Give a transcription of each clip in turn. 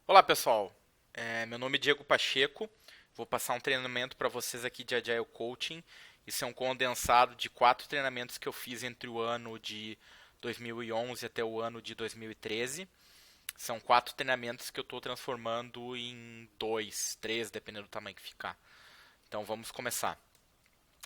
Olá pessoal, meu nome é Diego Pacheco, vou passar um treinamento para vocês aqui de Agile Coaching. Isso é um condensado de 4 treinamentos que eu fiz entre o ano de 2011 até o ano de 2013. São 4 treinamentos que eu estou transformando em dois, três, dependendo do tamanho que ficar. Então vamos começar.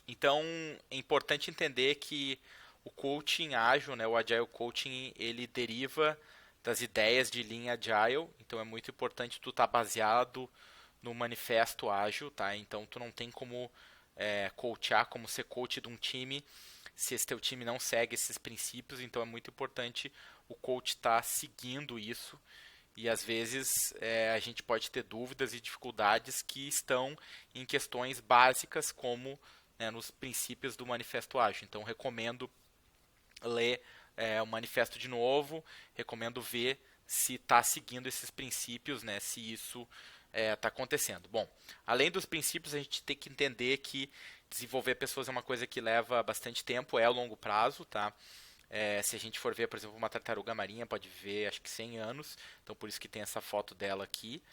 Então é importante entender que o coaching ágil, né, o Agile Coaching, ele deriva das ideias de linha Agile. Então é muito importante tu estar baseado no manifesto ágil, tá? Então tu não tem como coachar, como ser coach de um time se esse teu time não segue esses princípios. Então é muito importante o coach estar seguindo isso. E às vezes a gente pode ter dúvidas e dificuldades que estão em questões básicas como, né, nos princípios do manifesto ágil. Então recomendo ler o manifesto de novo, recomendo ver se está seguindo esses princípios, né, se isso está acontecendo. Bom, além dos princípios, a gente tem que entender que desenvolver pessoas é uma coisa que leva bastante tempo, é a longo prazo, tá? Se a gente for ver, por exemplo, uma tartaruga marinha, pode viver acho que 100 anos, então por isso que tem essa foto dela aqui.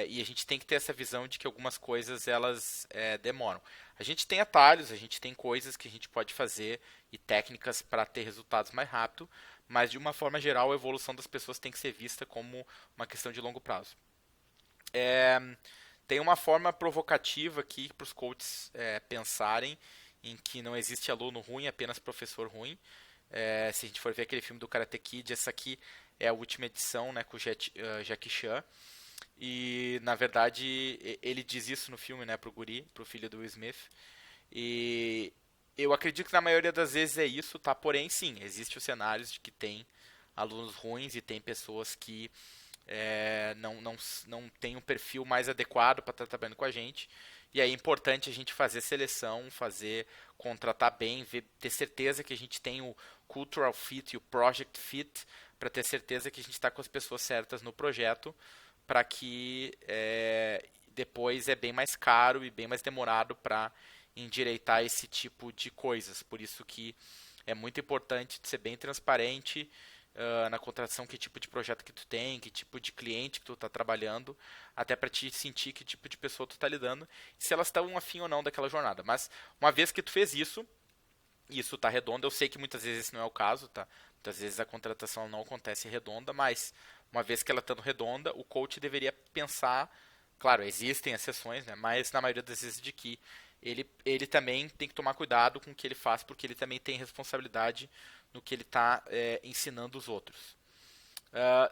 E a gente tem que ter essa visão de que algumas coisas elas demoram. A gente tem atalhos, a gente tem coisas que a gente pode fazer e técnicas para ter resultados mais rápido, mas de uma forma geral a evolução das pessoas tem que ser vista como uma questão de longo prazo. É, Tem uma forma provocativa aqui para os coaches pensarem em que não existe aluno ruim, apenas professor ruim. Se a gente for ver aquele filme do Karate Kid, essa aqui é a última edição, né, com o Jackie Chan. E na verdade ele diz isso no filme, né, pro guri, pro filho do Will Smith. E eu acredito que na maioria das vezes é isso, tá? Porém, sim, existe os cenários de que tem alunos ruins e tem pessoas que não tem um perfil mais adequado para estar trabalhando com a gente. E aí é importante a gente fazer seleção, fazer contratar bem, ter certeza que a gente tem o cultural fit e o project fit para ter certeza que a gente está com as pessoas certas no projeto, para que depois é bem mais caro e bem mais demorado para endireitar esse tipo de coisas. Por isso que é muito importante ser bem transparente na contratação, que tipo de projeto que tu tem, que tipo de cliente que tu está trabalhando, até para te sentir que tipo de pessoa tu está lidando, e se elas estão afim ou não daquela jornada. Mas uma vez que tu fez isso, e isso está redondo, eu sei que muitas vezes esse não é o caso, tá? Muitas vezes a contratação não acontece redonda, mas uma vez que ela estando redonda, o coach deveria pensar, claro, existem exceções, né? Mas na maioria das vezes de que ele também tem que tomar cuidado com o que ele faz, porque ele também tem responsabilidade no que ele está ensinando os outros.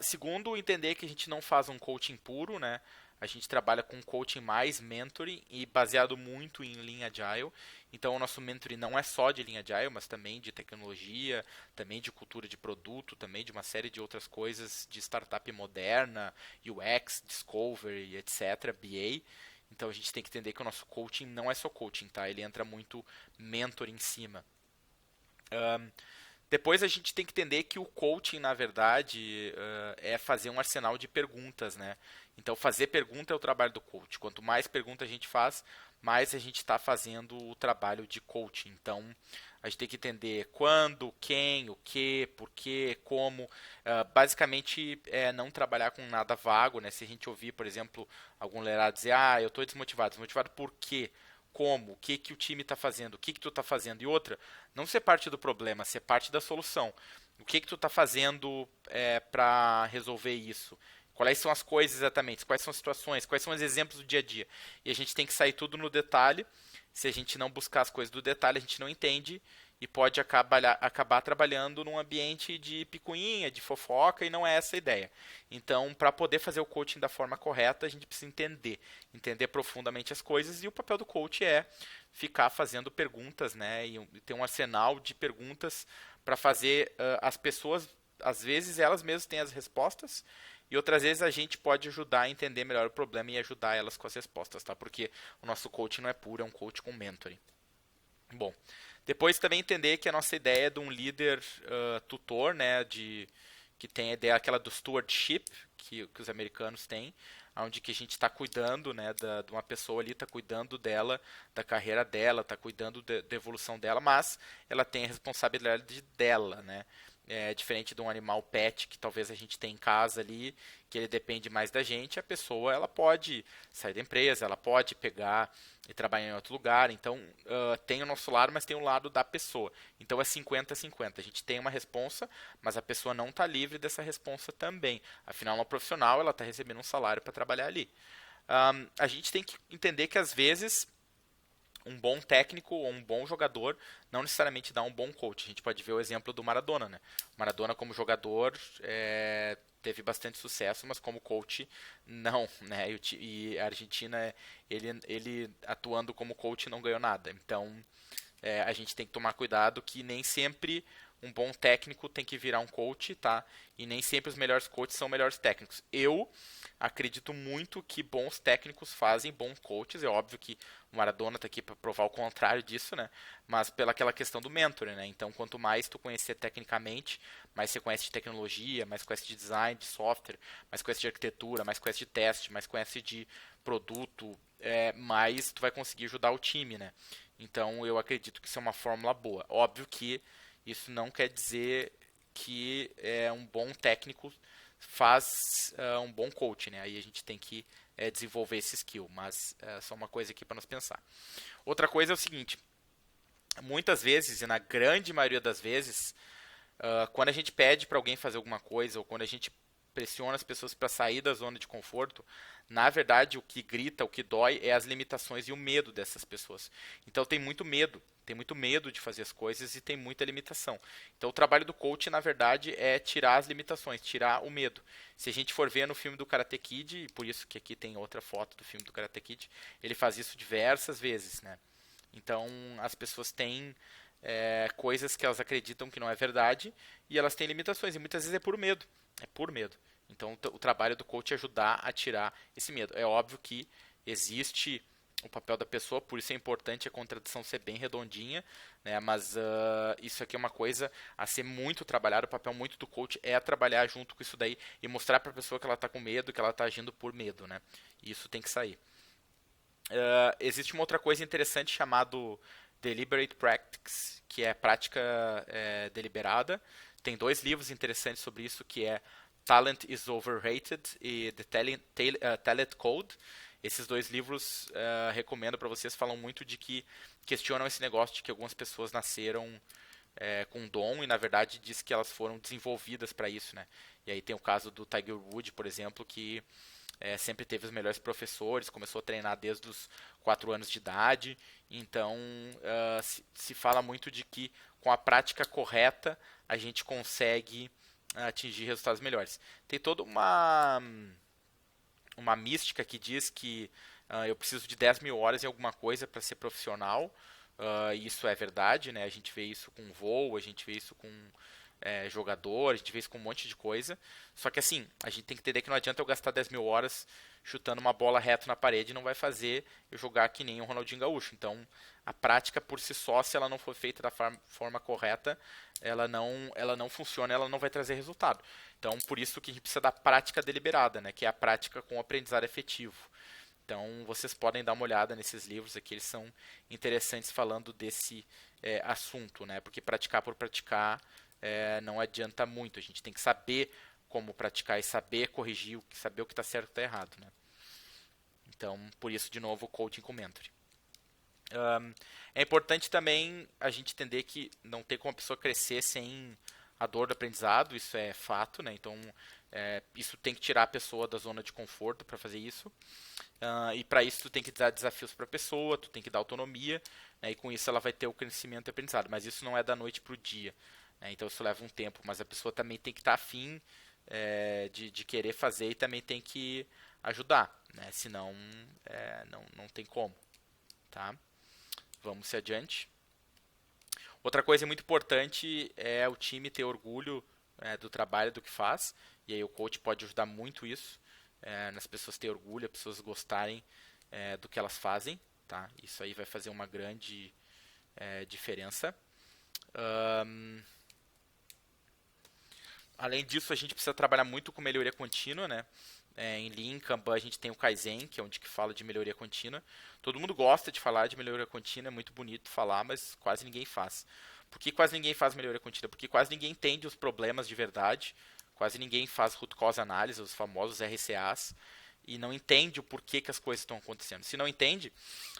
Segundo, entender que a gente não faz um coaching puro, né? A gente trabalha com coaching mais mentoring e baseado muito em linha agile. Então, o nosso mentoring não é só de linha agile, mas também de tecnologia, também de cultura de produto, também de uma série de outras coisas de startup moderna, UX, Discovery, etc., BA. Então, a gente tem que entender que o nosso coaching não é só coaching, tá? Ele entra muito mentoring em cima. Depois a gente tem que entender que o coaching, na verdade, é fazer um arsenal de perguntas, né? Então, fazer pergunta é o trabalho do coach. Quanto mais pergunta a gente faz, mais a gente está fazendo o trabalho de coaching. Então, a gente tem que entender quando, quem, o que, por quê, como. Basicamente, não trabalhar com nada vago, né? Se a gente ouvir, por exemplo, algum lerado dizer, eu estou desmotivado. Desmotivado por quê? Como, o que, que o time está fazendo, o que, que tu está fazendo. E outra, não ser parte do problema, ser parte da solução. O que, que tu está fazendo para resolver isso? Quais são as coisas exatamente? Quais são as situações? Quais são os exemplos do dia a dia? E a gente tem que sair tudo no detalhe. Se a gente não buscar as coisas do detalhe, a gente não entende e pode acabar trabalhando num ambiente de picuinha, de fofoca, e não é essa a ideia. Então, para poder fazer o coaching da forma correta, a gente precisa entender profundamente as coisas, e o papel do coach é ficar fazendo perguntas, né, e ter um arsenal de perguntas para fazer as pessoas, às vezes elas mesmas têm as respostas, e outras vezes a gente pode ajudar a entender melhor o problema e ajudar elas com as respostas, tá? Porque o nosso coaching não é puro, é um coach com mentoring. Bom, depois também entender que a nossa ideia é de um líder tutor, né, que tem a ideia aquela do stewardship que os americanos têm, onde que a gente está cuidando, né, de uma pessoa ali, está cuidando dela, da carreira dela, está cuidando da evolução dela, mas ela tem a responsabilidade dela, né? diferente de um animal pet que talvez a gente tenha em casa ali, que ele depende mais da gente, a pessoa ela pode sair da empresa, ela pode pegar e trabalhar em outro lugar. Então, tem o nosso lado, mas tem o lado da pessoa. Então, é 50-50. A gente tem uma responsa, mas a pessoa não está livre dessa responsa também. Afinal, ela é uma profissional, ela está recebendo um salário para trabalhar ali. A gente tem que entender que, às vezes, um bom técnico ou um bom jogador não necessariamente dá um bom coach. A gente pode ver o exemplo do Maradona, né? O Maradona como jogador teve bastante sucesso, mas como coach não, né? E a Argentina, ele atuando como coach não ganhou nada. Então a gente tem que tomar cuidado que nem sempre um bom técnico tem que virar um coach, tá? E nem sempre os melhores coaches são melhores técnicos. Eu acredito muito que bons técnicos fazem bons coaches. É óbvio que o Maradona está aqui para provar o contrário disso, né? Mas pela aquela questão do mentor, né? Então, quanto mais tu conhecer tecnicamente, mais você conhece de tecnologia, mais conhece de design, de software, mais conhece de arquitetura, mais conhece de teste, mais conhece de produto, mais tu vai conseguir ajudar o time, né? Então, eu acredito que isso é uma fórmula boa. Óbvio que isso não quer dizer que um bom técnico faz um bom coach, né? Aí a gente tem que desenvolver esse skill, mas só uma coisa aqui para nos pensar. Outra coisa é o seguinte, muitas vezes, e na grande maioria das vezes, quando a gente pede para alguém fazer alguma coisa, ou quando a gente pressiona as pessoas para sair da zona de conforto, na verdade o que grita, o que dói é as limitações e o medo dessas pessoas. Então tem muito medo de fazer as coisas e tem muita limitação. Então o trabalho do coach, na verdade, é tirar as limitações, tirar o medo. Se a gente for ver no filme do Karate Kid, e por isso que aqui tem outra foto do filme do Karate Kid, ele faz isso diversas vezes, né? Então as pessoas têm coisas que elas acreditam que não é verdade e elas têm limitações e muitas vezes é por medo. É por medo. Então o trabalho do coach é ajudar a tirar esse medo. É óbvio que existe o papel da pessoa, por isso é importante a contradição ser bem redondinha, né? Mas isso aqui é uma coisa a ser muito trabalhada. O papel muito do coach é trabalhar junto com isso daí e mostrar para a pessoa que ela está com medo, que ela está agindo por medo, né? E isso tem que sair. Existe uma outra coisa interessante chamado Deliberate Practice, que é prática deliberada. Tem dois livros interessantes sobre isso, que é Talent is Overrated e The Talent Code. Esses dois livros recomendo para vocês, falam muito de que questionam esse negócio de que algumas pessoas nasceram com dom e na verdade diz que elas foram desenvolvidas para isso, né? E aí tem o caso do Tiger Woods, por exemplo, que sempre teve os melhores professores, começou a treinar desde os 4 anos de idade. Então, se fala muito de que com a prática correta a gente consegue atingir resultados melhores. Tem toda uma mística que diz que eu preciso de 10 mil horas em alguma coisa para ser profissional. Isso é verdade, né? A gente vê isso com voo, a gente vê isso com jogador, a gente vê isso com um monte de coisa. Só que assim, a gente tem que entender que não adianta eu gastar 10 mil horas chutando uma bola reto na parede, não vai fazer eu jogar que nem o Ronaldinho Gaúcho. Então, a prática por si só, se ela não for feita da forma correta, ela não funciona, ela não vai trazer resultado. Então, por isso que a gente precisa da prática deliberada, né? Que é a prática com aprendizado efetivo. Então, vocês podem dar uma olhada nesses livros aqui, eles são interessantes falando desse assunto, né? Porque praticar por praticar não adianta muito. A gente tem que saber como praticar e saber corrigir, saber o que está certo e está errado, né? Então, por isso, de novo, o coaching com mentoring. É importante também a gente entender que não tem como a pessoa crescer sem a dor do aprendizado, isso é fato, né? Então, isso tem que tirar a pessoa da zona de conforto para fazer isso. E para isso tu tem que dar desafios para a pessoa, tu tem que dar autonomia, né? E com isso ela vai ter o crescimento e aprendizado. Mas isso não é da noite para o dia, né? Então isso leva um tempo, mas a pessoa também tem que estar afim de querer fazer e também tem que ajudar, né? Senão não tem como, tá? Vamos se adiante. Outra coisa muito importante é o time ter orgulho do trabalho, do que faz. E aí o coach pode ajudar muito isso, nas pessoas terem orgulho, as pessoas gostarem do que elas fazem. Tá? Isso aí vai fazer uma grande diferença. Além disso, a gente precisa trabalhar muito com melhoria contínua, né? Em Lean, Kanban, a gente tem o Kaizen, que é onde que fala de melhoria contínua. Todo mundo gosta de falar de melhoria contínua, é muito bonito falar, mas quase ninguém faz. Por que quase ninguém faz melhoria contínua? Porque quase ninguém entende os problemas de verdade, quase ninguém faz root cause analysis, os famosos RCAs, e não entende o porquê que as coisas estão acontecendo. Se não entende,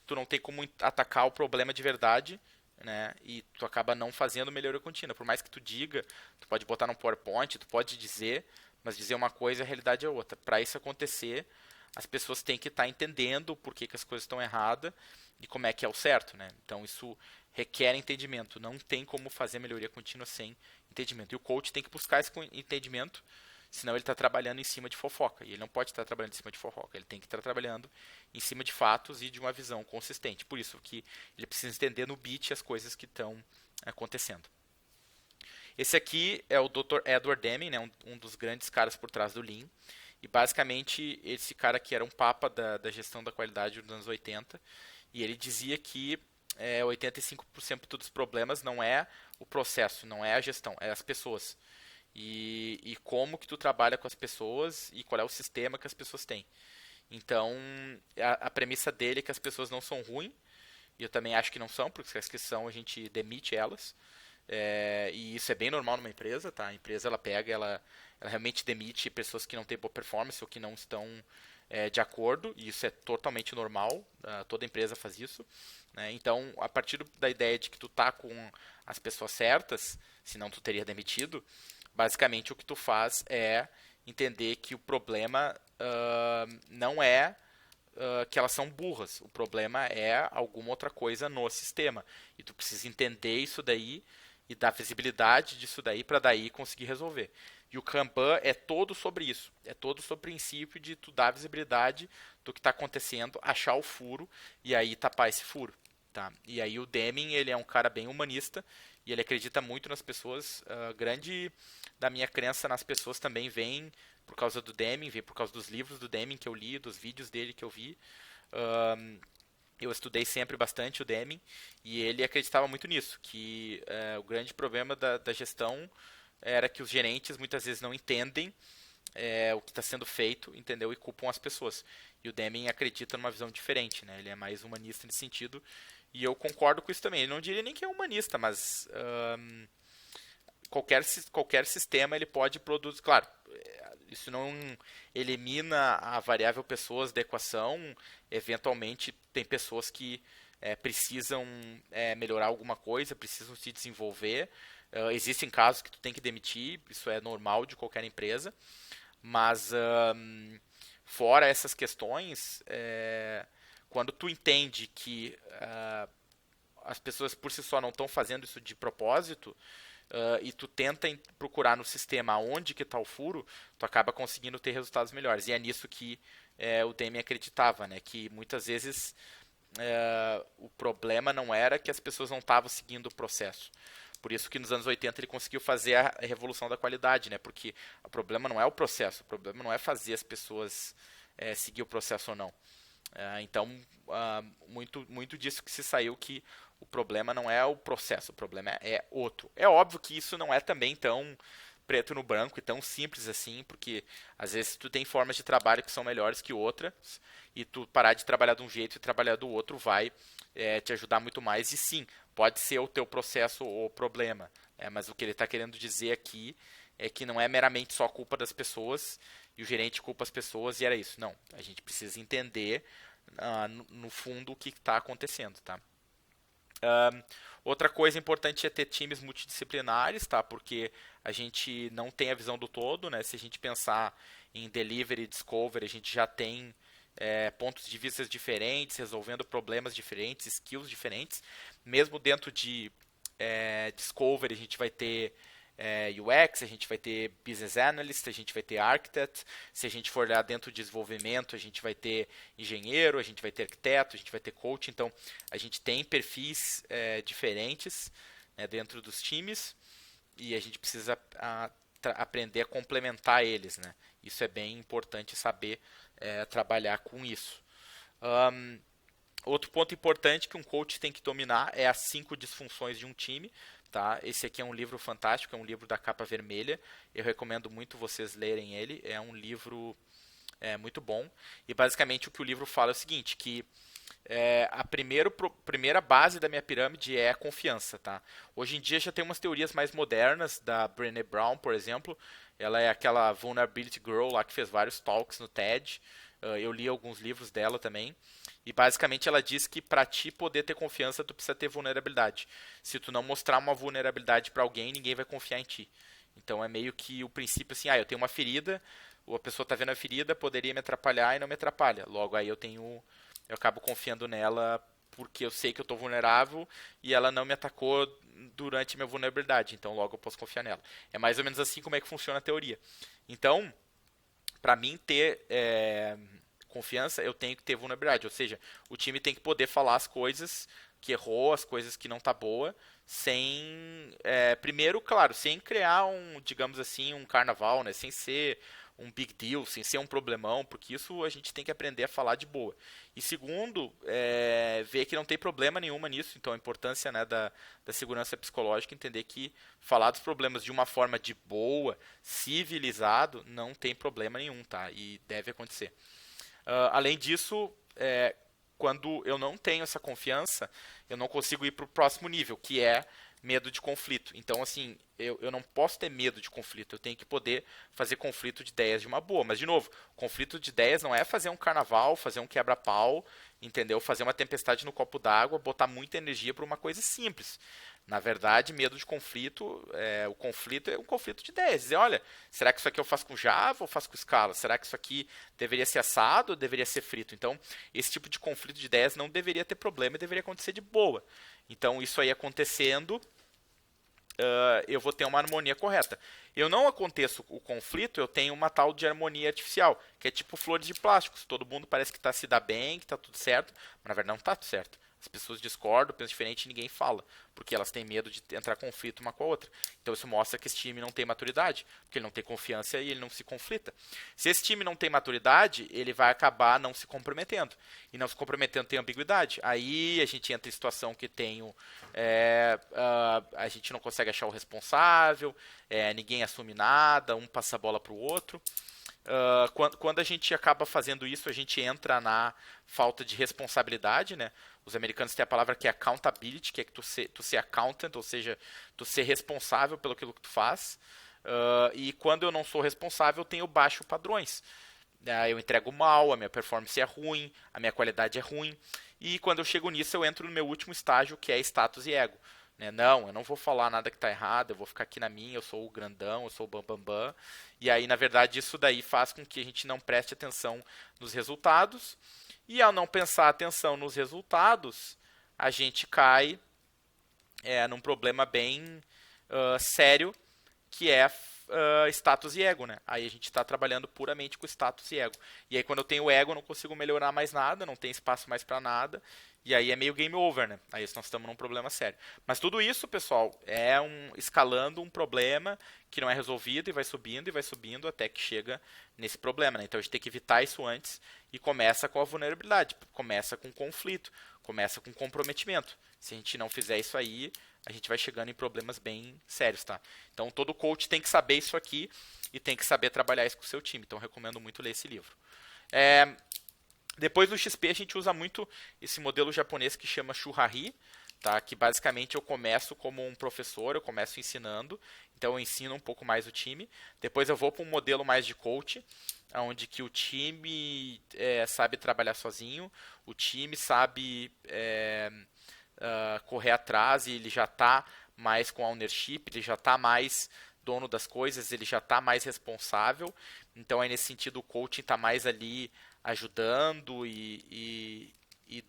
tu não tem como atacar o problema de verdade, né? E tu acaba não fazendo melhoria contínua. Por mais que tu diga, tu pode botar num PowerPoint, tu pode dizer, mas dizer uma coisa e a realidade é outra. Para isso acontecer, as pessoas têm que estar entendendo o porquê que as coisas estão erradas e como é que é o certo, né? Então isso requer entendimento. Não tem como fazer melhoria contínua sem entendimento. E o coach tem que buscar esse entendimento, senão ele está trabalhando em cima de fofoca. E ele não pode estar trabalhando em cima de fofoca. Ele tem que estar trabalhando em cima de fatos e de uma visão consistente. Por isso que ele precisa entender no beat as coisas que estão acontecendo. Esse aqui é o Dr. Edward Deming, né, um dos grandes caras por trás do Lean. E basicamente esse cara aqui era um papa da gestão da qualidade dos anos 80. E ele dizia que 85% dos problemas não é o processo, não é a gestão, é as pessoas. E como que tu trabalha com as pessoas e qual é o sistema que as pessoas têm. Então, a premissa dele é que as pessoas não são ruins, e eu também acho que não são, porque as que são a gente demite elas. E isso é bem normal numa empresa, tá? A empresa ela realmente demite pessoas que não têm boa performance ou que não estão de acordo, e isso é totalmente normal, toda empresa faz isso, né? Então, a partir da ideia de que tu tá com as pessoas certas, senão tu teria demitido, basicamente o que tu faz é entender que o problema não é que elas são burras, o problema é alguma outra coisa no sistema, e tu precisa entender isso daí e dar visibilidade disso daí para daí conseguir resolver. E o Kanban é todo sobre isso. É todo sobre o princípio de tu dar visibilidade do que está acontecendo, achar o furo e aí tapar esse furo. Tá? E aí o Deming, ele é um cara bem humanista e ele acredita muito nas pessoas. Grande da minha crença nas pessoas também vem por causa do Deming, vem por causa dos livros do Deming que eu li, dos vídeos dele que eu vi. Eu estudei sempre bastante o Deming e ele acreditava muito nisso, que o grande problema da gestão era que os gerentes muitas vezes não entendem o que está sendo feito, entendeu? E culpam as pessoas. E o Deming acredita numa visão diferente, né? Ele é mais humanista nesse sentido. E eu concordo com isso também. Ele não diria nem que é humanista, mas qualquer sistema ele pode produzir. Claro, isso não elimina a variável pessoas da equação. Eventualmente, tem pessoas que precisam melhorar alguma coisa, precisam se desenvolver. Existem casos que tu tem que demitir, isso é normal de qualquer empresa, mas fora essas questões, quando tu entende que as pessoas por si só não estão fazendo isso de propósito, e tu tenta procurar no sistema onde que está o furo, tu acaba conseguindo ter resultados melhores. E é nisso que o Demi acreditava, né? Que muitas vezes o problema não era que as pessoas não estavam seguindo o processo. Por isso que nos anos 80 ele conseguiu fazer a revolução da qualidade, né? Porque o problema não é o processo, o problema não é fazer as pessoas seguir o processo ou não. Então, muito disso que se saiu que o problema não é o processo, o problema é outro. É óbvio que isso não é também tão preto no branco e tão simples assim, porque às vezes tu tem formas de trabalho que são melhores que outras, e tu parar de trabalhar de um jeito e trabalhar do outro vai te ajudar muito mais, e sim, pode ser o teu processo o problema, mas o que ele está querendo dizer aqui é que não é meramente só culpa das pessoas, e o gerente culpa as pessoas, e era isso. Não, a gente precisa entender no fundo o que está acontecendo, tá? Outra coisa importante é ter times multidisciplinares, tá? Porque a gente não tem a visão do todo, né? Se a gente pensar em delivery e discovery, a gente já tem pontos de vista diferentes, resolvendo problemas diferentes, skills diferentes. Mesmo dentro de discovery, a gente vai ter UX, a gente vai ter Business Analyst, a gente vai ter Architect. Se a gente for olhar dentro de desenvolvimento, a gente vai ter engenheiro, a gente vai ter arquiteto, a gente vai ter coach. Então, a gente tem perfis diferentes dentro dos times e a gente precisa aprender a complementar eles, né? Isso é bem importante saber trabalhar com isso. Outro ponto importante que um coach tem que dominar é as 5 disfunções de um time. Tá? Esse aqui é um livro fantástico, é um livro da capa vermelha. Eu recomendo muito vocês lerem ele. É um livro É muito bom. E basicamente o que o livro fala é o seguinte, que a primeira base da minha pirâmide é a confiança, tá? Hoje em dia já tem umas teorias mais modernas, da Brené Brown, por exemplo. Ela é aquela Vulnerability Girl lá que fez vários talks no TED. Eu li alguns livros dela também. E basicamente ela diz que para ti poder ter confiança, tu precisa ter vulnerabilidade. Se tu não mostrar uma vulnerabilidade para alguém, ninguém vai confiar em ti. Então é meio que o princípio assim, eu tenho uma ferida, ou a pessoa está vendo a ferida, poderia me atrapalhar e não me atrapalha. Logo aí eu acabo confiando nela porque eu sei que eu estou vulnerável e ela não me atacou durante minha vulnerabilidade, então logo eu posso confiar nela. É mais ou menos assim como é que funciona a teoria. Então, para mim ter confiança, eu tenho que ter vulnerabilidade. Ou seja, o time tem que poder falar as coisas que errou, as coisas que não tá boa, sem primeiro, claro, sem criar digamos assim, um carnaval, né? Sem ser um big deal, sem ser um problemão, porque isso a gente tem que aprender a falar de boa. E segundo, ver que não tem problema nenhuma nisso, então a importância, né, da segurança psicológica, entender que falar dos problemas de uma forma de boa, civilizado, não tem problema nenhum, tá? E deve acontecer. Além disso, quando eu não tenho essa confiança, eu não consigo ir para o próximo nível, que é medo de conflito. Então, assim, eu não posso ter medo de conflito, eu tenho que poder fazer conflito de ideias de uma boa. Mas, de novo, conflito de ideias não é fazer um carnaval, fazer um quebra-pau, entendeu? Fazer uma tempestade no copo d'água, botar muita energia para uma coisa simples. Na verdade, medo de conflito, o conflito é um conflito de ideias. Dizer, olha, será que isso aqui eu faço com Java ou faço com Scala? Será que isso aqui deveria ser assado ou deveria ser frito? Então, esse tipo de conflito de ideias não deveria ter problema e deveria acontecer de boa. Então, isso aí acontecendo, eu vou ter uma harmonia correta. Eu não aconteço o conflito, eu tenho uma tal de harmonia artificial, que é tipo flores de plásticos. Todo mundo parece que se dá bem, que está tudo certo, mas na verdade não está tudo certo. As pessoas discordam, pensam diferente e ninguém fala, porque elas têm medo de entrar em conflito uma com a outra. Então isso mostra que esse time não tem maturidade, porque ele não tem confiança e ele não se conflita. Se esse time não tem maturidade, ele vai acabar não se comprometendo. E não se comprometendo tem ambiguidade. Aí a gente entra em situação que tem a gente não consegue achar o responsável, ninguém assume nada, um passa a bola para o outro. Quando a gente acaba fazendo isso, a gente entra na falta de responsabilidade, né? Os americanos têm a palavra que é accountability, que é que tu ser accountant, ou seja, tu ser responsável pelo que tu faz. E quando eu não sou responsável, eu tenho baixo padrões. Eu entrego mal, a minha performance é ruim, a minha qualidade é ruim. E quando eu chego nisso, eu entro no meu último estágio, que é status e ego. Não, eu não vou falar nada que está errado, eu vou ficar aqui na minha, eu sou o grandão, eu sou o bambambam. Bam, bam. E aí, na verdade, isso daí faz com que a gente não preste atenção nos resultados. E ao não prestar atenção nos resultados, a gente cai num problema bem sério, que é status e ego, né? Aí a gente está trabalhando puramente com status e ego. E aí quando eu tenho ego, eu não consigo melhorar mais nada, não tem espaço mais para nada. E aí é meio game over, né? Aí nós estamos num problema sério. Mas tudo isso, pessoal, é escalando um problema que não é resolvido e vai subindo até que chega nesse problema, né? Então a gente tem que evitar isso antes e começa com a vulnerabilidade, começa com conflito, começa com comprometimento. Se a gente não fizer isso aí, a gente vai chegando em problemas bem sérios, tá? Então todo coach tem que saber isso aqui e tem que saber trabalhar isso com o seu time. Então recomendo muito ler esse livro. Depois no XP a gente usa muito esse modelo japonês que chama Shuhari, tá? Que basicamente eu começo como um professor, eu começo ensinando, então eu ensino um pouco mais o time. Depois eu vou para um modelo mais de coach, onde que o time sabe trabalhar sozinho, o time sabe correr atrás e ele já está mais com ownership, ele já está mais dono das coisas, ele já está mais responsável. Então aí nesse sentido o coaching está mais ali ajudando e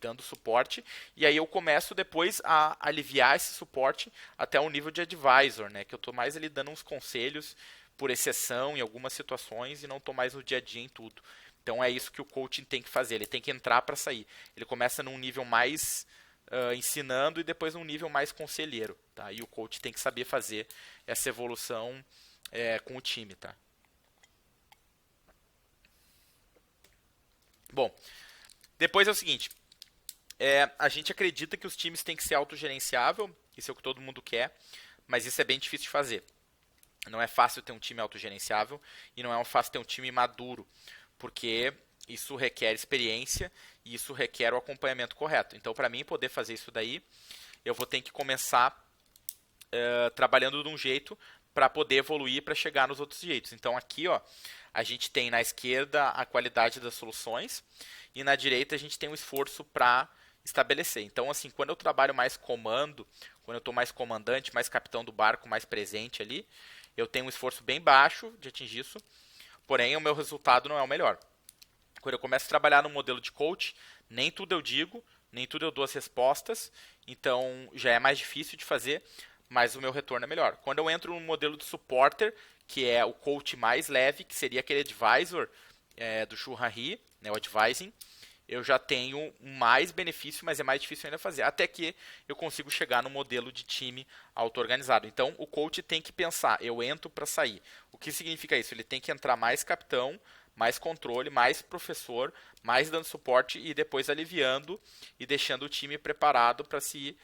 dando suporte. E aí eu começo depois a aliviar esse suporte até o nível de advisor, né? Que eu estou mais ali dando uns conselhos por exceção em algumas situações e não estou mais no dia a dia em tudo. Então é isso que o coaching tem que fazer, ele tem que entrar para sair. Ele começa num nível mais ensinando e depois num nível mais conselheiro, tá? E o coach tem que saber fazer essa evolução com o time, tá? Bom, depois é o seguinte, a gente acredita que os times têm que ser autogerenciável, isso é o que todo mundo quer, mas isso é bem difícil de fazer. Não é fácil ter um time autogerenciável e não é fácil ter um time maduro, porque isso requer experiência e isso requer o acompanhamento correto. Então, para mim poder fazer isso daí, eu vou ter que começar trabalhando de um jeito para poder evoluir para chegar nos outros jeitos. Então, aqui, ó, a gente tem na esquerda a qualidade das soluções e na direita a gente tem o esforço para estabelecer. Então, assim, quando eu trabalho mais comando, quando eu estou mais comandante, mais capitão do barco, mais presente ali, eu tenho um esforço bem baixo de atingir isso, porém o meu resultado não é o melhor. Quando eu começo a trabalhar no modelo de coach, nem tudo eu digo, nem tudo eu dou as respostas, então já é mais difícil de fazer, mas o meu retorno é melhor. Quando eu entro no modelo de supporter, que é o coach mais leve, que seria aquele advisor do Shu Han-Hee, né, o advising, eu já tenho mais benefício, mas é mais difícil ainda fazer. Até que eu consigo chegar no modelo de time auto-organizado. Então, o coach tem que pensar, eu entro para sair. O que significa isso? Ele tem que entrar mais capitão, mais controle, mais professor, mais dando suporte e depois aliviando e deixando o time preparado para se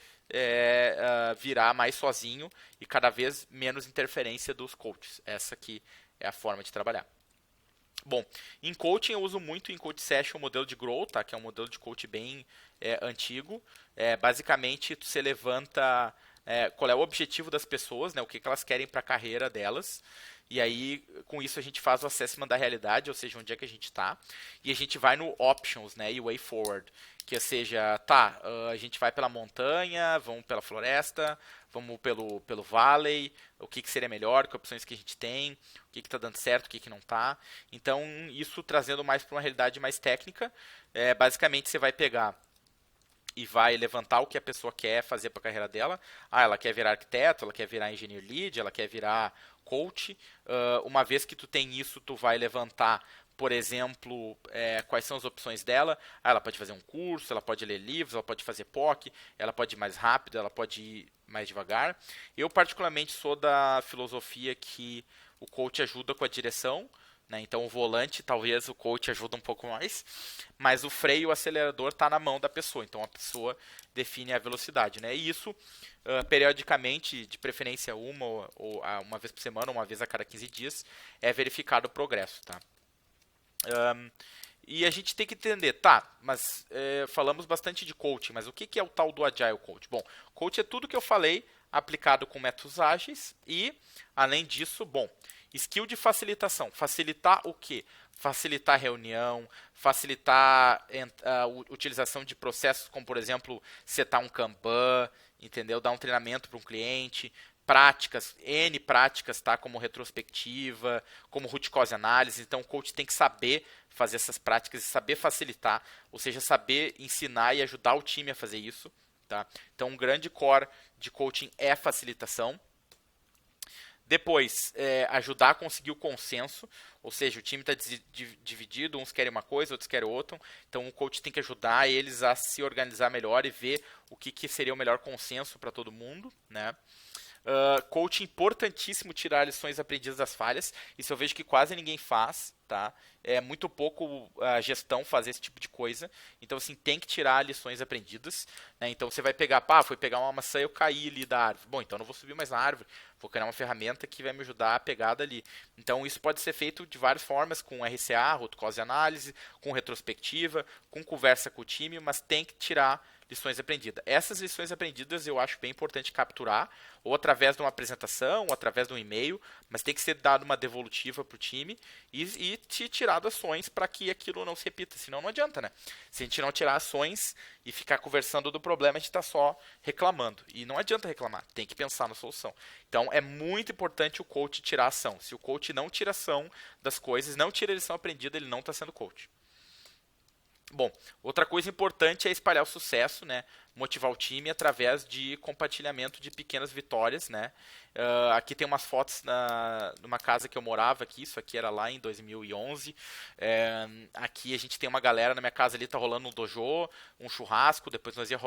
virar mais sozinho e cada vez menos interferência dos coaches. Essa aqui é a forma de trabalhar. Bom, em coaching eu uso muito em Coach Session o modelo de Growth, tá? Que é um modelo de coach bem antigo. Basicamente, você levanta qual é o objetivo das pessoas, né? O que elas querem para a carreira delas. E aí, com isso, a gente faz o assessment da realidade, ou seja, onde é que a gente está. E a gente vai no options, né? E way forward. Que seja, a gente vai pela montanha, vamos pela floresta, vamos pelo valley, o que seria melhor, que opções que a gente tem, o que está dando certo, o que não está. Então, isso trazendo mais para uma realidade mais técnica. Basicamente, você vai pegar e vai levantar o que a pessoa quer fazer para a carreira dela. Ela quer virar arquiteto, ela quer virar engineer lead, ela quer virar coach. Uma vez que tu tem isso, tu vai levantar, por exemplo, quais são as opções dela. Ela pode fazer um curso, ela pode ler livros, ela pode fazer POC, ela pode ir mais rápido, ela pode ir mais devagar. Eu, particularmente, sou da filosofia que o coach ajuda com a direção, né? Então, o volante, talvez o coach ajuda um pouco mais, mas o freio e o acelerador está na mão da pessoa. Então, a pessoa define a velocidade. Né? E isso, periodicamente, de preferência uma vez por semana, uma vez a cada 15 dias, é verificado o progresso. Tá? E a gente tem que entender, mas falamos bastante de coaching, mas o que é o tal do Agile Coach? Bom, coach é tudo que eu falei aplicado com métodos ágeis e, além disso, skill de facilitação. Facilitar o quê? Facilitar a reunião, facilitar a utilização de processos como, por exemplo, setar um Kanban, entendeu? Dar um treinamento para um cliente, práticas, N práticas, tá? Como retrospectiva, como root cause análise. Então, o coach tem que saber fazer essas práticas e saber facilitar, ou seja, saber ensinar e ajudar o time a fazer isso. Tá? Então, um grande core de coaching é a facilitação. Depois, ajudar a conseguir o consenso, ou seja, o time está dividido, uns querem uma coisa, outros querem outra. Então, o coach tem que ajudar eles a se organizar melhor e ver o que seria o melhor consenso para todo mundo. Né? Coaching importantíssimo tirar lições aprendidas das falhas. Isso eu vejo que quase ninguém faz, tá? É muito pouco a gestão fazer esse tipo de coisa. Então, assim, tem que tirar lições aprendidas. Né? Então, você vai pegar, fui pegar uma maçã e eu caí ali da árvore. Bom, então não vou subir mais na árvore. Vou criar uma ferramenta que vai me ajudar a pegar dali. Então, isso pode ser feito de várias formas, com RCA, root cause análise, com retrospectiva, com conversa com o time, mas tem que tirar lições aprendidas. Essas lições aprendidas eu acho bem importante capturar, ou através de uma apresentação, ou através de um e-mail, mas tem que ser dado uma devolutiva para o time e te tirado ações para que aquilo não se repita, senão não adianta, né? Se a gente não tirar ações e ficar conversando do problema, a gente está só reclamando. E não adianta reclamar, tem que pensar na solução. Então é muito importante o coach tirar ação. Se o coach não tira ação das coisas, não tira a lição aprendida, ele não está sendo coach. Bom, outra coisa importante é espalhar o sucesso, né? Motivar o time através de compartilhamento de pequenas vitórias, né? Aqui tem umas fotos numa casa que eu morava aqui, isso aqui era lá em 2011. Aqui a gente tem uma galera na minha casa ali, tá rolando um dojo, um churrasco, depois nós ia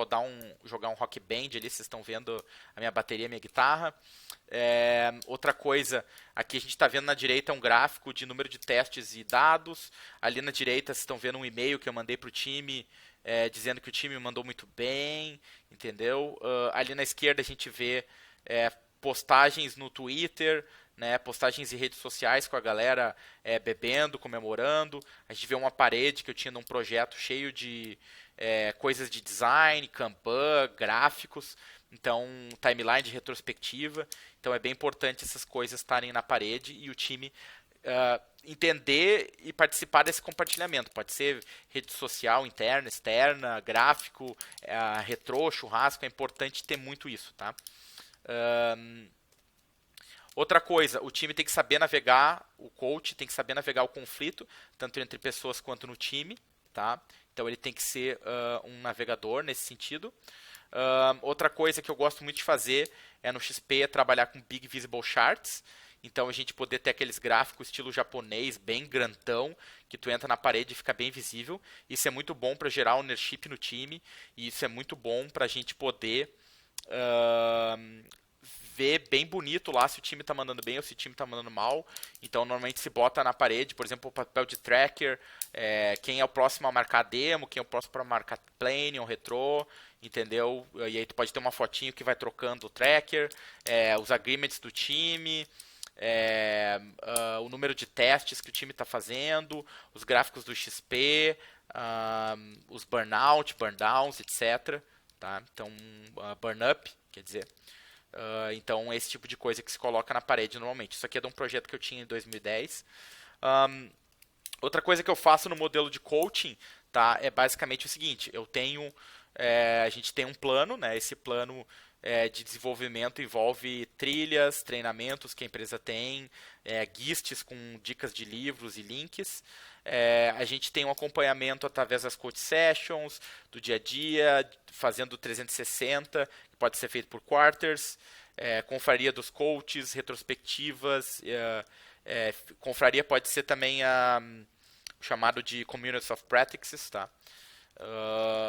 jogar um rock band ali, vocês estão vendo a minha bateria, a minha guitarra. Outra coisa, aqui a gente está vendo na direita um gráfico de número de testes e dados. Ali na direita vocês estão vendo um e-mail que eu mandei para o time, dizendo que o time mandou muito bem, entendeu? Ali na esquerda a gente vê postagens no Twitter, né, postagens em redes sociais com a galera bebendo, comemorando. A gente vê uma parede que eu tinha num projeto cheio de coisas de design, Kanban, gráficos, então timeline de retrospectiva. Então é bem importante essas coisas estarem na parede e o time entender e participar desse compartilhamento. Pode ser rede social interna, externa, gráfico, retrô, churrasco. É importante ter muito isso, tá? Outra coisa, o time tem que saber navegar, o coach tem que saber navegar o conflito, tanto entre pessoas quanto no time, tá? Então ele tem que ser um navegador nesse sentido. Outra coisa que eu gosto muito de fazer é no XP trabalhar com Big Visible Charts. Então a gente poder ter aqueles gráficos estilo japonês, bem grandão, que tu entra na parede e fica bem visível. Isso é muito bom para gerar ownership no time e isso é muito bom para a gente poder ver bem bonito lá se o time está mandando bem ou se o time está mandando mal. Então normalmente se bota na parede, por exemplo, o papel de tracker, quem é o próximo a marcar demo, quem é o próximo para marcar plane ou retrô, entendeu? E aí tu pode ter uma fotinho que vai trocando o tracker, os agreements do time, o número de testes que o time está fazendo, os gráficos do XP, os burnout, burndowns, etc. Tá? Então, burn up, quer dizer. Então, esse tipo de coisa que se coloca na parede normalmente. Isso aqui é de um projeto que eu tinha em 2010. Outra coisa que eu faço no modelo de coaching, tá, é basicamente o seguinte: a gente tem um plano, né? Esse plano de desenvolvimento envolve trilhas, treinamentos que a empresa tem, GISTs com dicas de livros e links. A gente tem um acompanhamento através das coach sessions, do dia a dia, fazendo 360, que pode ser feito por quarters, confraria dos coaches, retrospectivas, confraria pode ser também o chamado de Communities of Practices, tá?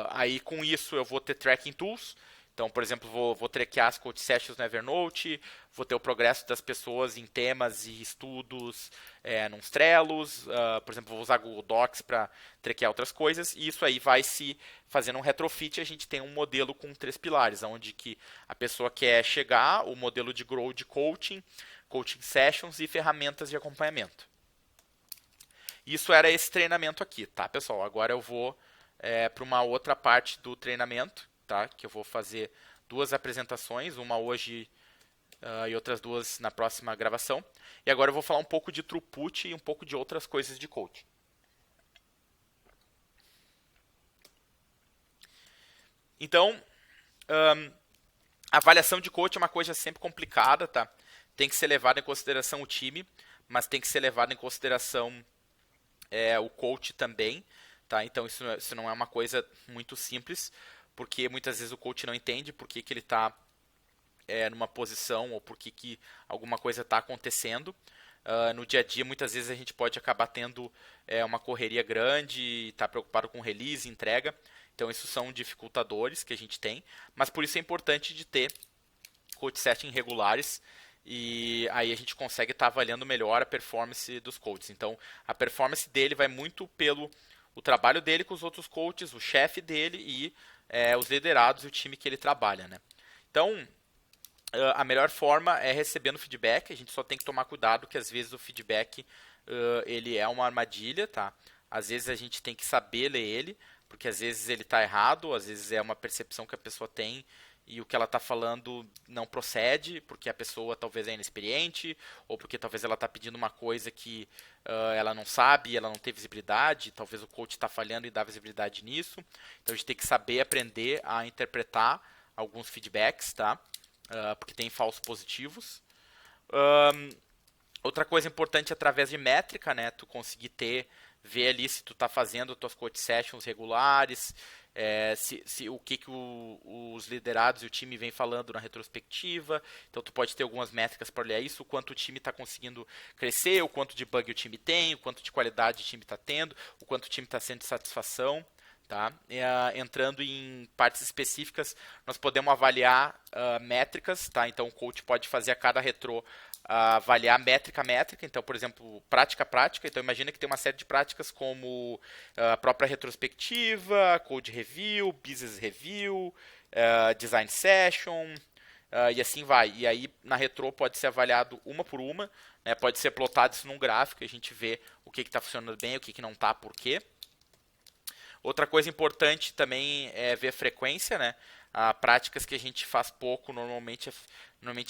Aí com isso eu vou ter tracking tools. Então, por exemplo, vou traquear as coach sessions no Evernote, vou ter o progresso das pessoas em temas e estudos nos Trellos, por exemplo, vou usar Google Docs para traquear outras coisas, e isso aí vai se fazendo um retrofit. A gente tem um modelo com 3 pilares, onde que a pessoa quer chegar, o modelo de grow de coaching, coaching sessions e ferramentas de acompanhamento. Isso era esse treinamento aqui, tá, pessoal? Agora eu vou para uma outra parte do treinamento, tá? Que eu vou fazer 2 apresentações, uma hoje e outras 2 na próxima gravação. E agora eu vou falar um pouco de throughput e um pouco de outras coisas de coaching. Então, a avaliação de coach é uma coisa sempre complicada, tá? Tem que ser levado em consideração o time, mas tem que ser levado em consideração o coach também, tá? Então isso não é uma coisa muito simples, porque muitas vezes o coach não entende por que ele está numa posição ou por que alguma coisa está acontecendo. No dia a dia, muitas vezes a gente pode acabar tendo uma correria grande e estar preocupado com release, entrega. Então, isso são dificultadores que a gente tem, mas por isso é importante de ter coach setting regulares e aí a gente consegue estar avaliando melhor a performance dos coaches. Então, a performance dele vai muito pelo o trabalho dele com os outros coaches, o chefe dele e os liderados e o time que ele trabalha, né? Então, a melhor forma é recebendo feedback. A gente só tem que tomar cuidado que às vezes o feedback ele é uma armadilha, tá? Às vezes a gente tem que saber ler ele, porque às vezes ele está errado, às vezes é uma percepção que a pessoa tem e o que ela está falando não procede, porque a pessoa talvez é inexperiente, ou porque talvez ela está pedindo uma coisa que ela não sabe, ela não tem visibilidade, talvez o coach está falhando e dá visibilidade nisso. Então a gente tem que saber aprender a interpretar alguns feedbacks, tá? Porque tem falsos positivos. Outra coisa importante é através de métrica, né? Tu conseguir ver ali se tu está fazendo tuas coach sessions regulares, o que os liderados e o time vem falando na retrospectiva. Então tu pode ter algumas métricas para olhar isso, o quanto o time está conseguindo crescer, o quanto de bug o time tem, o quanto de qualidade o time está tendo, o quanto o time está sendo de satisfação. Tá? Entrando em partes específicas, nós podemos avaliar métricas. Tá? Então o coach pode fazer a cada retrô avaliar métrica a métrica. Então, por exemplo, prática a prática. Então, imagina que tem uma série de práticas como a própria retrospectiva, code review, business review, design session, e assim vai. E aí na retro pode ser avaliado uma por uma, né? Pode ser plotado isso num gráfico e a gente vê o que está funcionando bem, o que não está, por quê. Outra coisa importante também é ver a frequência, né? Práticas que a gente faz pouco normalmente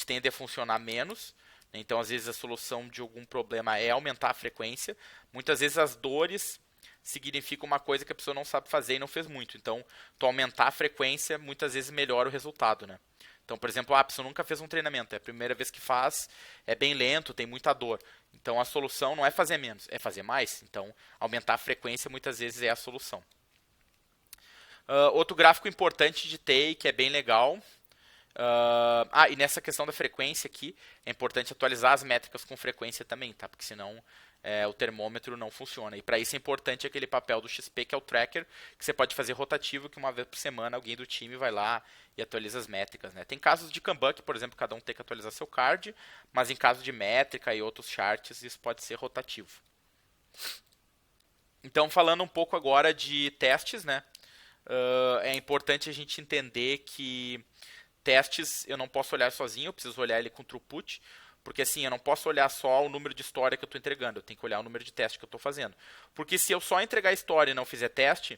tendem a funcionar menos. Então, às vezes, a solução de algum problema é aumentar a frequência. Muitas vezes, as dores significam uma coisa que a pessoa não sabe fazer e não fez muito. Então, tu aumentar a frequência, muitas vezes melhora o resultado, né? Então, por exemplo, a pessoa nunca fez um treinamento, é a primeira vez que faz, é bem lento, tem muita dor. Então, a solução não é fazer menos, é fazer mais. Então, aumentar a frequência muitas vezes é a solução. Outro gráfico importante de ter, que é bem legal. E nessa questão da frequência aqui, é importante atualizar as métricas com frequência também, tá? Porque senão o termômetro não funciona. E para isso é importante aquele papel do XP, que é o tracker, que você pode fazer rotativo, que uma vez por semana alguém do time vai lá e atualiza as métricas, né? Tem casos de Kanban que, por exemplo, cada um tem que atualizar seu card, mas em caso de métrica e outros charts, isso pode ser rotativo. Então, falando um pouco agora de testes, né? É importante a gente entender que testes eu não posso olhar sozinho, eu preciso olhar ele com throughput, porque assim, eu não posso olhar só o número de história que eu estou entregando, eu tenho que olhar o número de testes que eu estou fazendo. Porque se eu só entregar história e não fizer teste,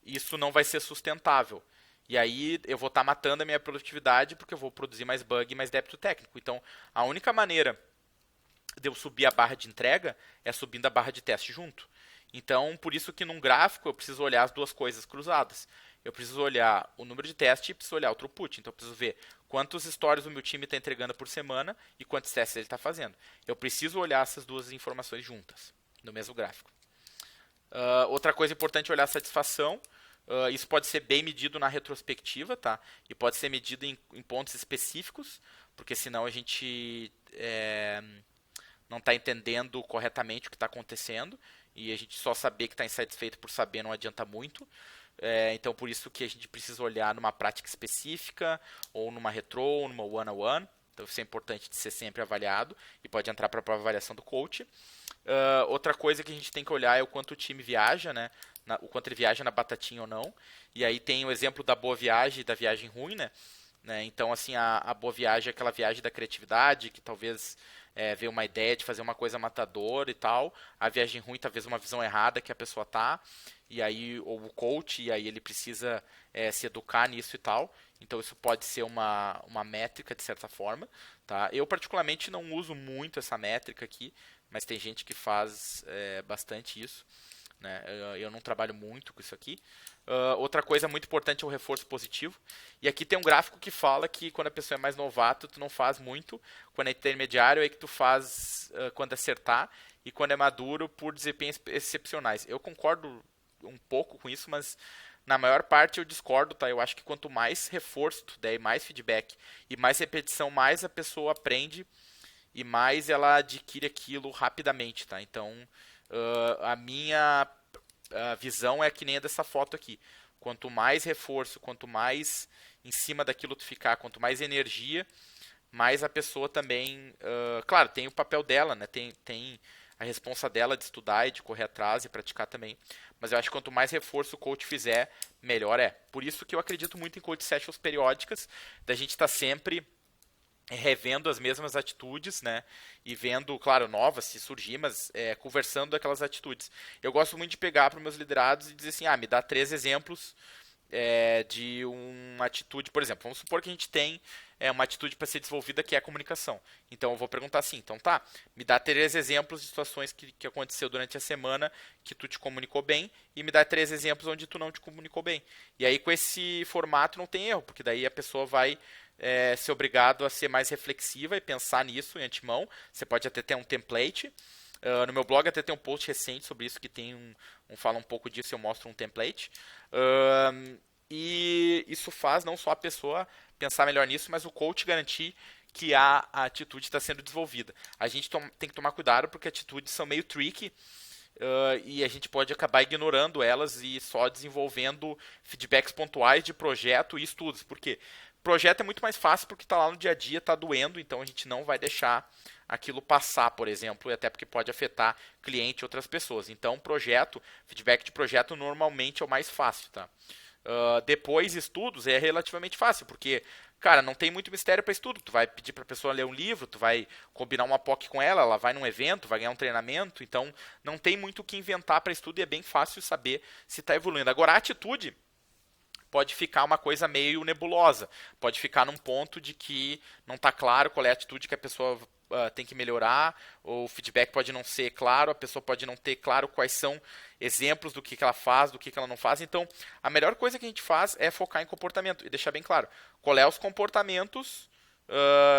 isso não vai ser sustentável. E aí eu vou estar matando a minha produtividade porque eu vou produzir mais bug e mais débito técnico. Então, a única maneira de eu subir a barra de entrega é subindo a barra de teste junto. Então, por isso que num gráfico eu preciso olhar as duas coisas cruzadas. Eu preciso olhar o número de teste e preciso olhar o throughput. Então, eu preciso ver quantos stories o meu time está entregando por semana e quantos testes ele está fazendo. Eu preciso olhar essas duas informações juntas, no mesmo gráfico. Outra coisa importante é olhar a satisfação. Isso pode ser bem medido na retrospectiva, tá? E pode ser medido em pontos específicos, porque senão a gente não está entendendo corretamente o que está acontecendo. E a gente só saber que está insatisfeito por saber não adianta muito. Então, por isso que a gente precisa olhar numa prática específica, ou numa retro, ou numa one-on-one. Então, isso é importante de ser sempre avaliado e pode entrar para a própria avaliação do coach. Outra coisa que a gente tem que olhar é o quanto o time viaja, né? O quanto ele viaja na batatinha ou não. E aí tem o exemplo da boa viagem e da viagem ruim, né? Então, assim, a boa viagem é aquela viagem da criatividade, que talvez ver uma ideia de fazer uma coisa matadora e tal. A viagem ruim, talvez uma visão errada que a pessoa tá. E aí, ou o coach, e aí ele precisa se educar nisso e tal. Então, isso pode ser uma métrica, de certa forma. Tá? Eu, particularmente, não uso muito essa métrica aqui, mas tem gente que faz bastante isso. Né? Eu não trabalho muito com isso aqui. Outra coisa muito importante é o reforço positivo. E aqui tem um gráfico que fala que quando a pessoa é mais novato, tu não faz muito. Quando é intermediário, é que tu faz quando acertar. E quando é maduro, por desempenhos excepcionais. Eu concordo um pouco com isso, mas na maior parte eu discordo, tá? Eu acho que quanto mais reforço tu der, mais feedback e mais repetição, mais a pessoa aprende e mais ela adquire aquilo rapidamente, tá? Então, a minha visão é que nem a dessa foto aqui. Quanto mais reforço, quanto mais em cima daquilo tu ficar, quanto mais energia, mais a pessoa também... claro, tem o papel dela, né? Tem a responsa dela de estudar e de correr atrás e praticar também. Mas eu acho que quanto mais reforço o coach fizer, melhor é. Por isso que eu acredito muito em coach sessions periódicas, da gente estar sempre revendo as mesmas atitudes, né? E vendo, claro, novas se surgir, mas conversando daquelas atitudes. Eu gosto muito de pegar para os meus liderados e dizer assim, me dá 3 exemplos de uma atitude, por exemplo, vamos supor que a gente tem uma atitude para ser desenvolvida que é a comunicação. Então eu vou perguntar assim, então tá, me dá 3 exemplos de situações que aconteceu durante a semana que tu te comunicou bem e me dá 3 exemplos onde tu não te comunicou bem. E aí com esse formato não tem erro, porque daí a pessoa vai ser obrigado a ser mais reflexiva e pensar nisso em antemão. Você pode até ter um template. No meu blog até tem um post recente sobre isso que tem fala um pouco disso, eu mostro um template. E isso faz não só a pessoa pensar melhor nisso, mas o coach garantir que a atitude está sendo desenvolvida. A gente tem que tomar cuidado porque atitudes são meio tricky e a gente pode acabar ignorando elas e só desenvolvendo feedbacks pontuais de projeto e estudos. Por quê? Projeto é muito mais fácil porque está lá no dia a dia, está doendo, então a gente não vai deixar aquilo passar, por exemplo, e até porque pode afetar cliente e outras pessoas. Então, feedback de projeto normalmente é o mais fácil, tá? Depois, estudos é relativamente fácil, porque, cara, não tem muito mistério para estudo. Tu vai pedir para a pessoa ler um livro, tu vai combinar uma POC com ela, ela vai num evento, vai ganhar um treinamento, então não tem muito o que inventar para estudo e é bem fácil saber se está evoluindo. Agora, a atitude pode ficar uma coisa meio nebulosa. Pode ficar num ponto de que não está claro qual é a atitude que a pessoa tem que melhorar, ou o feedback pode não ser claro, a pessoa pode não ter claro quais são exemplos do que ela faz, do que ela não faz. Então, a melhor coisa que a gente faz é focar em comportamento e deixar bem claro qual é os comportamentos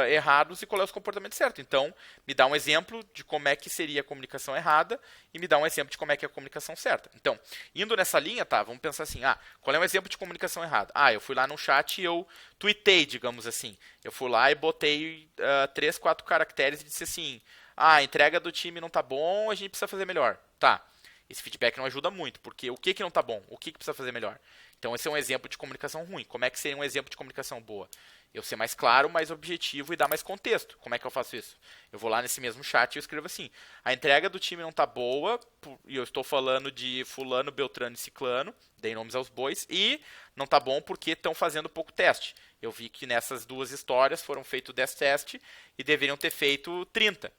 errados e qual é os comportamentos certos. Então, me dá um exemplo de como é que seria a comunicação errada e me dá um exemplo de como é que é a comunicação certa. Então, indo nessa linha, tá? Vamos pensar assim, qual é um exemplo de comunicação errada? Eu fui lá no chat e eu tweetei, digamos assim. Eu fui lá e botei 3, 4 caracteres e disse assim, a entrega do time não tá bom, a gente precisa fazer melhor. Tá, esse feedback não ajuda muito, porque o que não tá bom? O que precisa fazer melhor? Então, esse é um exemplo de comunicação ruim. Como é que seria um exemplo de comunicação boa? Eu ser mais claro, mais objetivo e dar mais contexto. Como é que eu faço isso? Eu vou lá nesse mesmo chat e eu escrevo assim: a entrega do time não tá boa, e eu estou falando de fulano, beltrano e ciclano, dei nomes aos bois, e não tá bom porque estão fazendo pouco teste. Eu vi que nessas duas histórias foram feitos 10 testes e deveriam ter feito 30.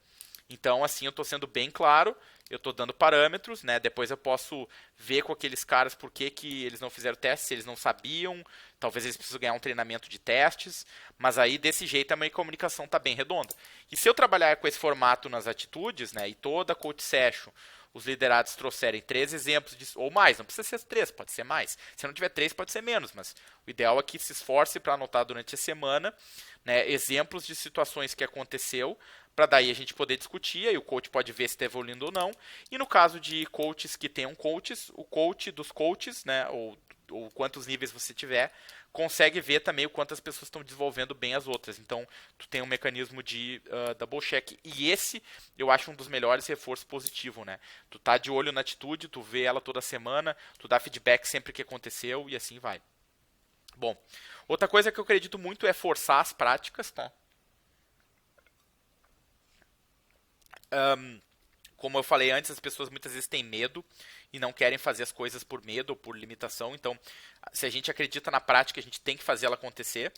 Então, assim, eu estou sendo bem claro, eu estou dando parâmetros, né? Depois eu posso ver com aqueles caras por que eles não fizeram teste, se eles não sabiam, talvez eles precisam ganhar um treinamento de testes, mas aí desse jeito a minha comunicação está bem redonda. E se eu trabalhar com esse formato nas atitudes, né, e toda a coach session, os liderados trouxerem 3 exemplos, ou mais, não precisa ser 3, pode ser mais. Se não tiver 3, pode ser menos, mas o ideal é que se esforce para anotar durante a semana, né, exemplos de situações que aconteceu, para daí a gente poder discutir, e o coach pode ver se está evoluindo ou não. E no caso de coaches que tenham coaches, o coach dos coaches, né, ou quantos níveis você tiver, consegue ver também o quanto as pessoas estão desenvolvendo bem as outras. Então, tu tem um mecanismo de double check. E esse, eu acho um dos melhores reforços positivos, né? Tu tá de olho na atitude, tu vê ela toda semana, tu dá feedback sempre que aconteceu e assim vai. Bom, outra coisa que eu acredito muito é forçar as práticas, tá? Como eu falei antes, as pessoas muitas vezes têm medo e não querem fazer as coisas por medo ou por limitação. Então, se a gente acredita na prática, a gente tem que fazer ela acontecer.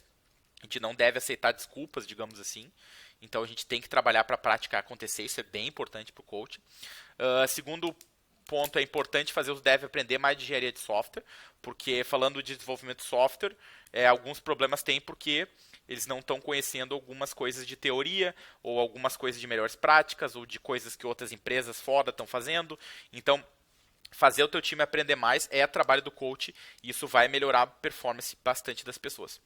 A gente não deve aceitar desculpas, digamos assim. Então, a gente tem que trabalhar para a prática acontecer. Isso é bem importante para o coach. Segundo ponto, é importante fazer os devs aprender mais de engenharia de software, porque falando de desenvolvimento de software, alguns problemas tem porque eles não estão conhecendo algumas coisas de teoria, ou algumas coisas de melhores práticas, ou de coisas que outras empresas fora estão fazendo. Então, fazer o teu time aprender mais é trabalho do coach, e isso vai melhorar a performance bastante das pessoas.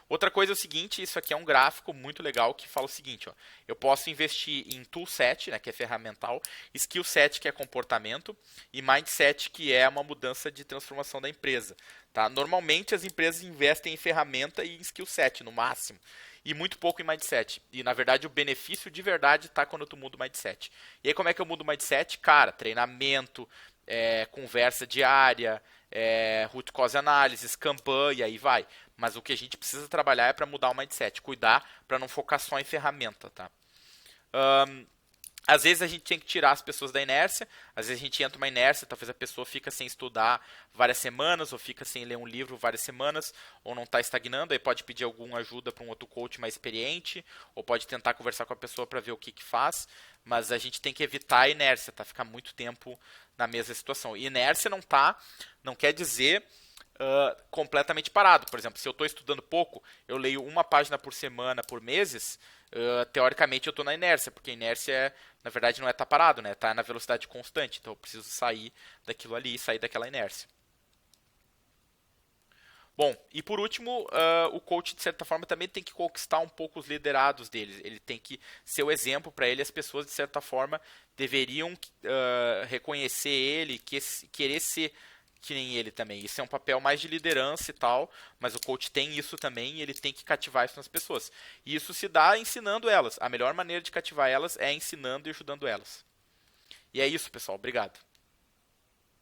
Outra coisa é o seguinte, isso aqui é um gráfico muito legal que fala o seguinte, ó, eu posso investir em toolset, né, que é ferramental, skillset, que é comportamento, e mindset, que é uma mudança de transformação da empresa. Tá? Normalmente as empresas investem em ferramenta e em skillset, no máximo, e muito pouco em mindset. E na verdade o benefício de verdade está quando tu muda o mindset. E aí como é que eu mudo o mindset? Cara, treinamento, conversa diária, root cause analysis, Kanban, e aí vai. Mas o que a gente precisa trabalhar é para mudar o mindset, cuidar para não focar só em ferramenta, tá? Às vezes a gente tem que tirar as pessoas da inércia, às vezes a gente entra numa inércia, talvez a pessoa fica sem estudar várias semanas, ou fica sem ler um livro várias semanas, ou não está estagnando, aí pode pedir alguma ajuda para um outro coach mais experiente, ou pode tentar conversar com a pessoa para ver o que faz, mas a gente tem que evitar a inércia, tá? Ficar muito tempo na mesma situação. E inércia não quer dizer completamente parado. Por exemplo, se eu estou estudando pouco, eu leio uma página por semana, por meses, teoricamente eu estou na inércia, porque a inércia, na verdade, não é estar parado, né? Tá na velocidade constante. Então eu preciso sair daquilo ali, sair daquela inércia. Bom, e por último, o coach, de certa forma, também tem que conquistar um pouco os liderados deles. Ele tem que ser o exemplo para ele. As pessoas, de certa forma, deveriam reconhecer ele, querer ser que nem ele também. Isso é um papel mais de liderança e tal, mas o coach tem isso também e ele tem que cativar isso nas pessoas. E isso se dá ensinando elas. A melhor maneira de cativar elas é ensinando e ajudando elas. E é isso, pessoal. Obrigado.